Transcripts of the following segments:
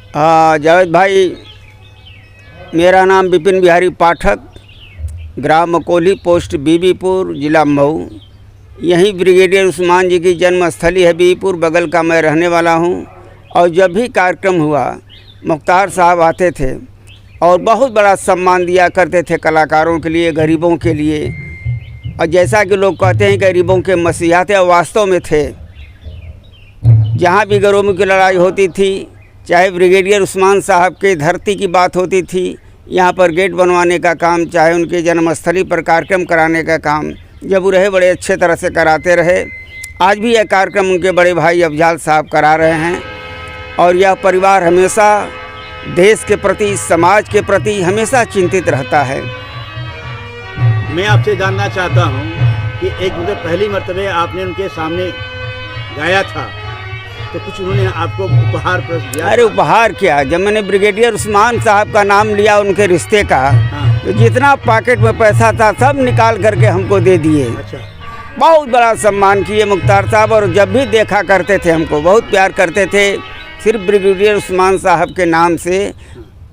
जावेद भाई, मेरा नाम विपिन बिहारी पाठक, ग्राम मकोली, पोस्ट बीबीपुर, जिला मऊ। यहीं ब्रिगेडियर उस्मान जी की जन्मस्थली है बीबीपुर, बगल का मैं रहने वाला हूँ। और जब भी कार्यक्रम हुआ मुख्तार साहब आते थे और बहुत बड़ा सम्मान दिया करते थे कलाकारों के लिए, गरीबों के लिए। और जैसा कि लोग कहते हैं गरीबों के मसीहा थे, वास्तव में थे। जहाँ भी गरीबों की लड़ाई होती थी, चाहे ब्रिगेडियर उस्मान साहब के धरती की बात होती थी, यहाँ पर गेट बनवाने का काम, चाहे उनके जन्मस्थली पर कार्यक्रम कराने का काम, जब वो रहे बड़े अच्छे तरह से कराते रहे। आज भी यह कार्यक्रम उनके बड़े भाई अफजाल साहब करा रहे हैं। और यह परिवार हमेशा देश के प्रति, समाज के प्रति हमेशा चिंतित रहता है। मैं आपसे जानना चाहता हूँ कि एक मतलब पहली मर्तबे आपने उनके सामने गाया था तो कुछ उन्होंने आपको उपहार दिया? अरे उपहार क्या, जब मैंने ब्रिगेडियर उस्मान साहब का नाम लिया उनके रिश्ते का, तो जितना पॉकेट में पैसा था सब निकाल करके हमको दे दिए। अच्छा। बहुत बड़ा सम्मान किए मुख्तार साहब। और जब भी देखा करते थे हमको बहुत प्यार करते थे। सिर्फ ब्रिगेडियर उस्मान साहब के नाम से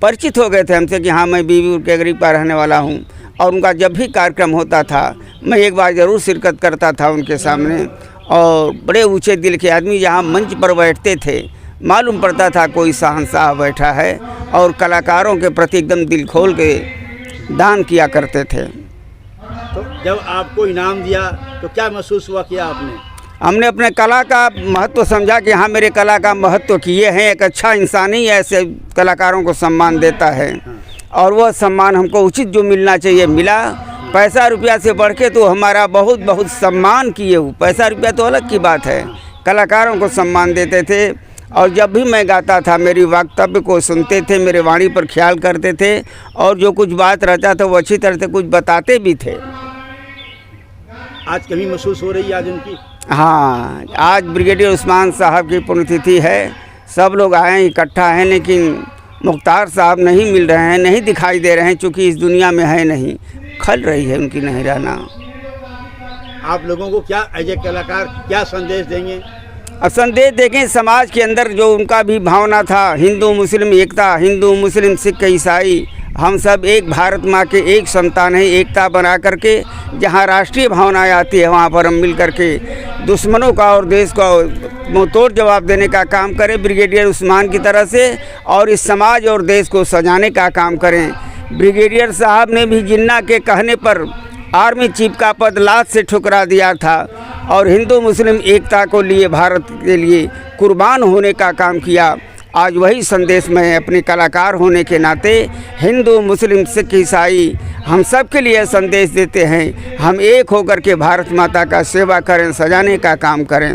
परिचित हो गए थे हमसे कि हाँ मैं बीबीपुर के गरीब का रहने वाला हूँ। और उनका जब भी कार्यक्रम होता था मैं एक बार ज़रूर शिरकत करता था उनके सामने। और बड़े ऊंचे दिल के आदमी जहाँ मंच पर बैठते थे मालूम पड़ता था कोई शहंशाह बैठा है। और कलाकारों के प्रति एकदम दिल खोल के दान किया करते थे। तो जब आपको इनाम दिया तो क्या महसूस हुआ किया आपने? हमने अपने कला का महत्व समझा कि हाँ मेरे कला का महत्व किए हैं। एक अच्छा इंसान ही ऐसे कलाकारों को सम्मान देता है। और वह सम्मान हमको उचित जो मिलना चाहिए मिला। पैसा रुपया से बढ़ के तो हमारा बहुत बहुत सम्मान किए हो। पैसा रुपया तो अलग की बात है, कलाकारों को सम्मान देते थे। और जब भी मैं गाता था मेरी वक्तव्य को सुनते थे, मेरे वाणी पर ख्याल करते थे। और जो कुछ बात रहता था वो अच्छी तरह से कुछ बताते भी थे। आज कभी महसूस हो रही है आज उनकी? हाँ, आज ब्रिगेडियर उस्मान साहब की पुण्यतिथि है। सब लोग आए इकट्ठा हैं, लेकिन मुख्तार साहब नहीं मिल रहे हैं, नहीं दिखाई दे रहे हैं, चूँकि इस दुनिया में है नहीं, खल रही है उनकी नहीं रहना। आप लोगों को क्या एज ए कलाकार क्या संदेश देंगे? अब संदेश देखें, समाज के अंदर जो उनका भी भावना था, हिंदू मुस्लिम एकता, हिंदू मुस्लिम सिख ईसाई, हम सब एक भारत माँ के एक संतान हैं। एकता बना करके जहाँ राष्ट्रीय भावनाएं आती है वहाँ पर हम मिल करके दुश्मनों का और देश का मुँहतोड़ जवाब देने का काम करें ब्रिगेडियर उस्मान की तरह से। और इस समाज और देश को सजाने का काम करें। ब्रिगेडियर साहब ने भी जिन्ना के कहने पर आर्मी चीफ का पद लात से ठुकरा दिया था और हिंदू मुस्लिम एकता को लिए भारत के लिए कुर्बान होने का काम किया। आज वही संदेश मैं अपने कलाकार होने के नाते हिंदू मुस्लिम सिख ईसाई हम सब के लिए संदेश देते हैं। हम एक होकर के भारत माता का सेवा करें, सजाने का काम करें।